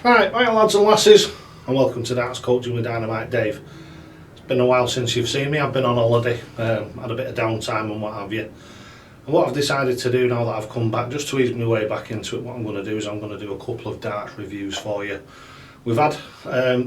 Right, lads and lasses, and welcome to Darts Coaching with Dynamite Dave. It's been a while since you've seen me. I've been on holiday, had a bit of downtime and what have you. And what I've decided to do now that I've come back, just to ease my way back into it, what I'm going to do is I'm going to do a couple of darts reviews for you. We've had,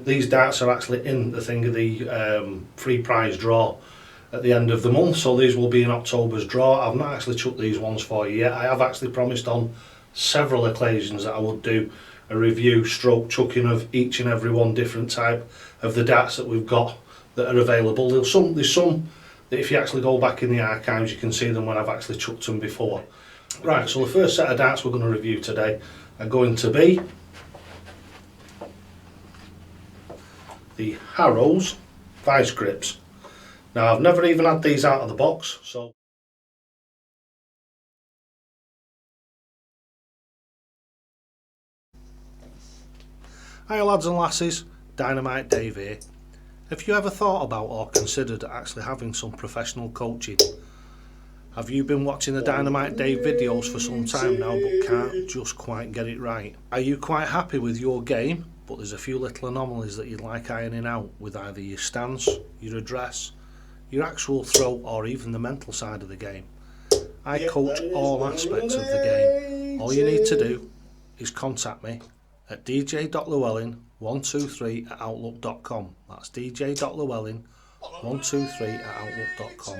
these darts are actually in the thing of the free prize draw at the end of the month, so these will be in October's draw. I've not actually chucked these ones for you yet. I have actually promised on several occasions that I would do a review stroke chucking of each and every one different type of the darts that we've got that are available. There's some that if you actually go back in the archives you can see them when I've actually chucked them before. Right, so the first set of darts we're going to review today are going to be the Harrows Vice Grips. Now I've never even had these out of the box, so hi lads and lasses, Dynamite Dave here. Have you ever thought about or considered actually having some professional coaching? Have you been watching the Dynamite Dave videos for some time now but can't just quite get it right? Are you quite happy with your game but there's a few little anomalies that you'd like ironing out with either your stance, your address, your actual throw or even the mental side of the game? I coach all aspects of the game. All you need to do is contact me at dj.llewellyn123@outlook.com. That's dj.llewellyn123@outlook.com.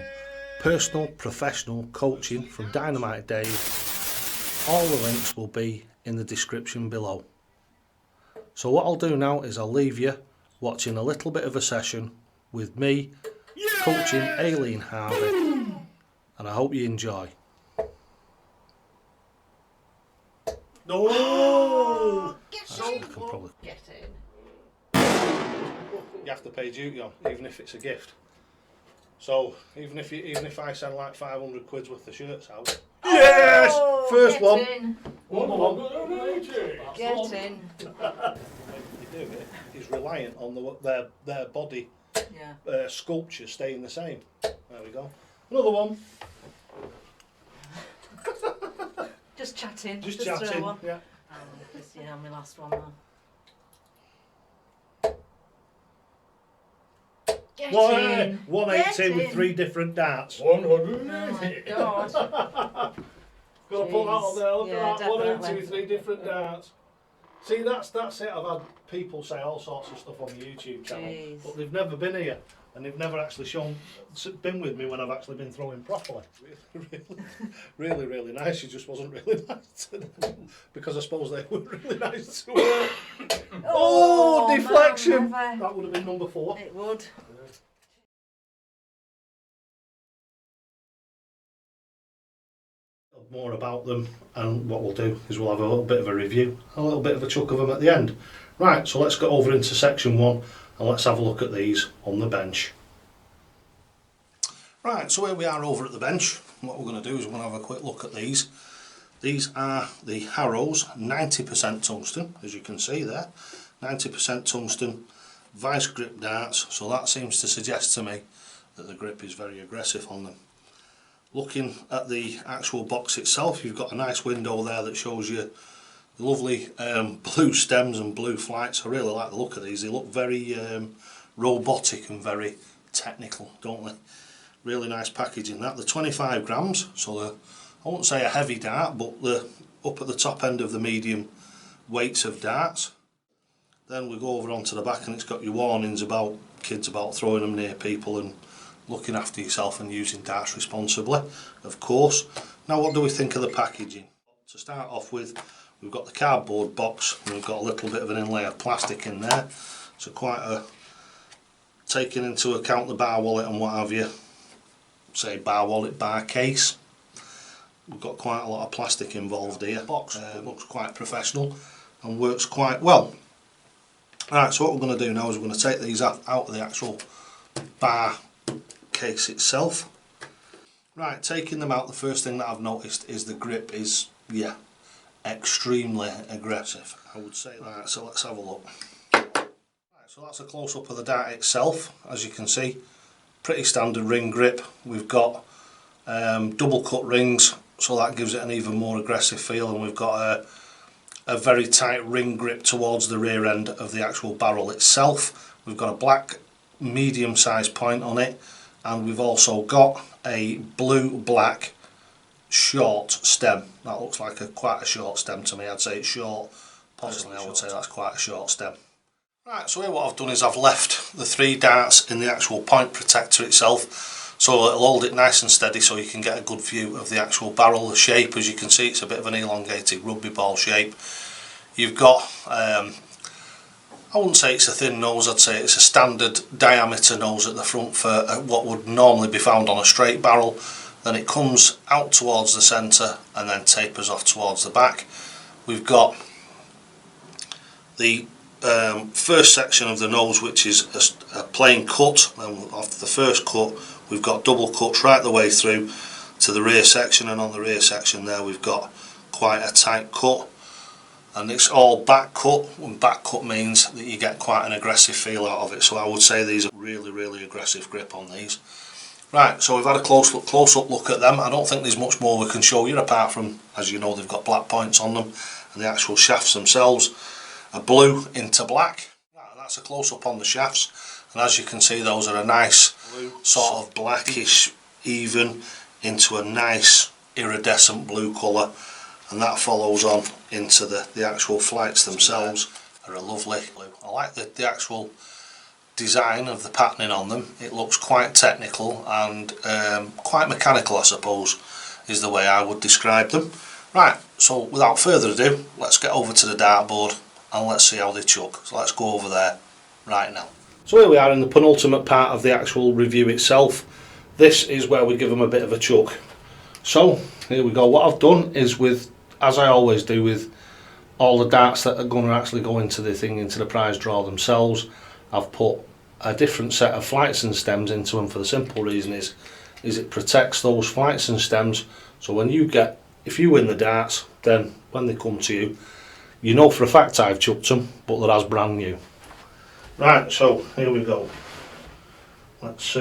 Personal, professional coaching from Dynamite Dave. All the links will be in the description below. So what I'll do now is I'll leave you watching a little bit of a session with me coaching Aileen Harvey, and I hope you enjoy. No! Get in. You have to pay duty on, even if it's a gift. So even if I send like 500 quid's worth of shirts out. Yes! Oh, First get one. In. Get in. You do it is reliant on their body sculpture staying the same. There we go. Another one. Just chatting. Just throw chatting. one. Yeah. This my last one now. Get in. 180 Get with in. 3 different darts. 180. Oh my god. Gotta put that on there, look Yeah, at that, 180 definitely. with 3 different darts. See, that's it. I've had people say all sorts of stuff on the YouTube channel, Jeez. but they've never been here and they've never actually been with me when I've actually been throwing properly. Really nice. She just wasn't really nice to them because I suppose they were really nice to her. Oh, deflection! Man, That would have been number 4. it would. More about them, and what we'll do is we'll have a little bit of a review, a little bit of a chuck of them at the end. Right, so let's get over into section 1 and let's have a look at these on the bench. Right, so here we are over at the bench. What we're going to do is we're going to have a quick look at these. These are the Harrows 90% tungsten, as you can see there. 90% tungsten vice grip darts, so that seems to suggest to me that the grip is very aggressive on them. Looking at the actual box itself, you've got a nice window there that shows you the lovely blue stems and blue flights. I really like the look of these. They look very robotic and very technical, don't they? Really nice packaging. That they're 25 grams, so they're, I won't say a heavy dart, but they're up at the top end of the medium weights of darts. Then we go over onto the back and it's got your warnings about kids about throwing them near people and looking after yourself and using darts responsibly, of course. Now what do we think of the packaging? To start off with, we've got the cardboard box and we've got a little bit of an inlay of plastic in there, so quite a, taking into account the bar wallet and what have you, say bar wallet, bar case, we've got quite a lot of plastic involved here. Box looks quite professional and works quite well. Alright, so what we're going to do now is we're going to take these out of the actual bar case itself. Right, taking them out, the first thing that I've noticed is the grip is, yeah, extremely aggressive, I would say that. Right, so let's have a look. Right, so that's a close-up of the dart itself. As you can see, pretty standard ring grip. We've got double cut rings, so that gives it an even more aggressive feel, and we've got a very tight ring grip towards the rear end of the actual barrel itself. We've got a black medium sized point on it, and we've also got a blue-black short stem. That looks like quite a short stem to me. I'd say it's short. Possibly I would say that's quite a short stem. Right, so here what I've done is I've left the 3 darts in the actual point protector itself, so it'll hold it nice and steady so you can get a good view of the actual barrel. The shape, as you can see, it's a bit of an elongated rugby ball shape. You've got, I wouldn't say it's a thin nose, I'd say it's a standard diameter nose at the front for what would normally be found on a straight barrel. Then it comes out towards the centre and then tapers off towards the back. We've got the first section of the nose, which is a plain cut, and after the first cut we've got double cuts right the way through to the rear section, and on the rear section there we've got quite a tight cut, and it's all back cut, and back cut means that you get quite an aggressive feel out of it, so I would say these are really aggressive grip on these. Right, so we've had a close up look at them. I don't think there's much more we can show you apart from, as you know, they've got black points on them, and the actual shafts themselves are blue into black. Right, that's a close-up on the shafts, and as you can see those are a nice blue, sort of blackish even into a nice iridescent blue colour, and that follows on into the actual flights themselves are a lovely blue. I like the actual design of the patterning on them. It looks quite technical and quite mechanical, I suppose, is the way I would describe them. Right, so without further ado, let's get over to the dartboard and let's see how they chuck. So let's go over there right now. So here we are in the penultimate part of the actual review itself. This is where we give them a bit of a chuck. So here we go. What I've done is, with, as I always do with all the darts that are going to actually go into the thing, into the prize draw themselves, I've put a different set of flights and stems into them for the simple reason is it protects those flights and stems, so when you get, if you win the darts, then when they come to you, you know for a fact I've chucked them, but they're as brand new. Right, so here we go. Let's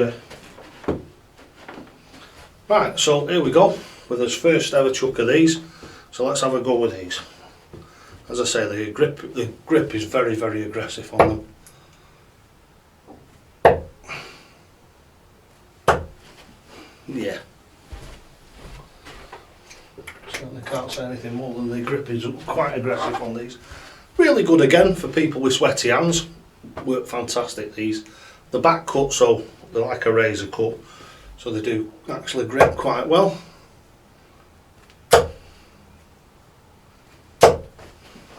right, so here we go with this first ever chuck of these. So let's have a go with these. As I say, the grip is very aggressive on them. Yeah. Certainly can't say anything more than the grip is quite aggressive on these. Really good again for people with sweaty hands. Work fantastic these. The back cut, so they're like a razor cut, so they do actually grip quite well.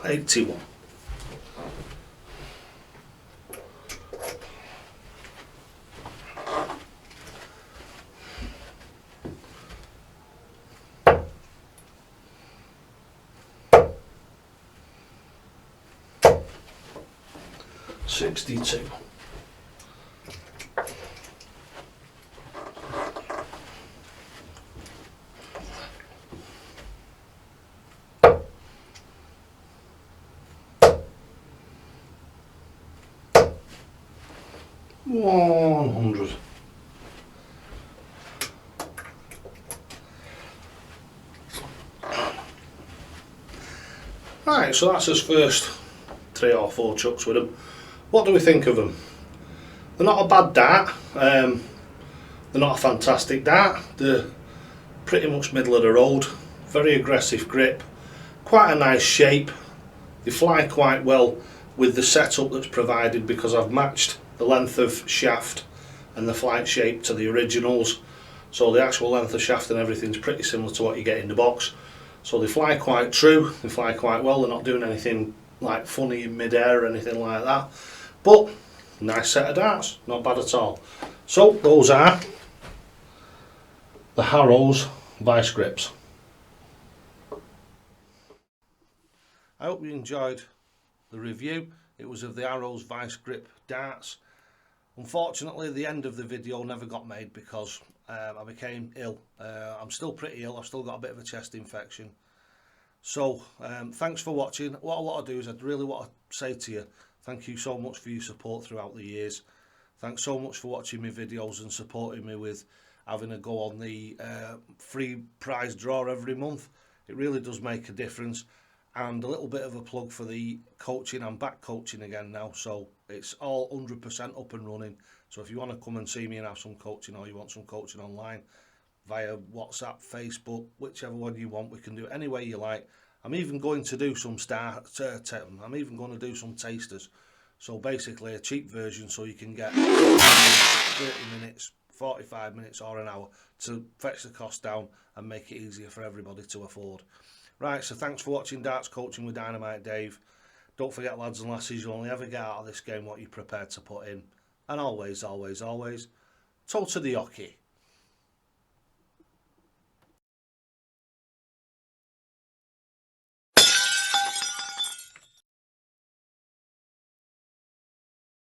$81. $62. $100. Right, so that's his first 3 or 4 chucks with them. What do we think of them? They're not a bad dart. They're not a fantastic dart. They're pretty much middle of the road. Very aggressive grip. Quite a nice shape. They fly quite well with the setup that's provided, because I've matched the length of shaft and the flight shape to the originals. So the actual length of shaft and everything's pretty similar to what you get in the box. So they fly quite true. They fly quite well. They're not doing anything like funny in mid-air or anything like that. But nice set of darts, not bad at all. So those are the Harrows Vice Grips. I hope you enjoyed the review. It was of the Harrows Vice Grip darts. Unfortunately, the end of the video never got made because I became ill. I'm still pretty ill. I've still got a bit of a chest infection. So thanks for watching. What I want to do is I really want to say to you, thank you so much for your support throughout the years. Thanks so much for watching my videos and supporting me with having a go on the free prize draw every month. It really does make a difference. And a little bit of a plug for the coaching. I'm back coaching again now, so it's all 100% up and running. So if you want to come and see me and have some coaching, or you want some coaching online via WhatsApp, Facebook, whichever one you want, we can do it any way you like. I'm even going to do some I'm even going to do some tasters. So basically a cheap version, so you can get 30 minutes, 45 minutes or an hour to fetch the cost down and make it easier for everybody to afford. Right, so thanks for watching Darts Coaching with Dynamite Dave. Don't forget, lads and lasses, you'll only ever get out of this game what you're prepared to put in. And always, always, always, toe to the hockey.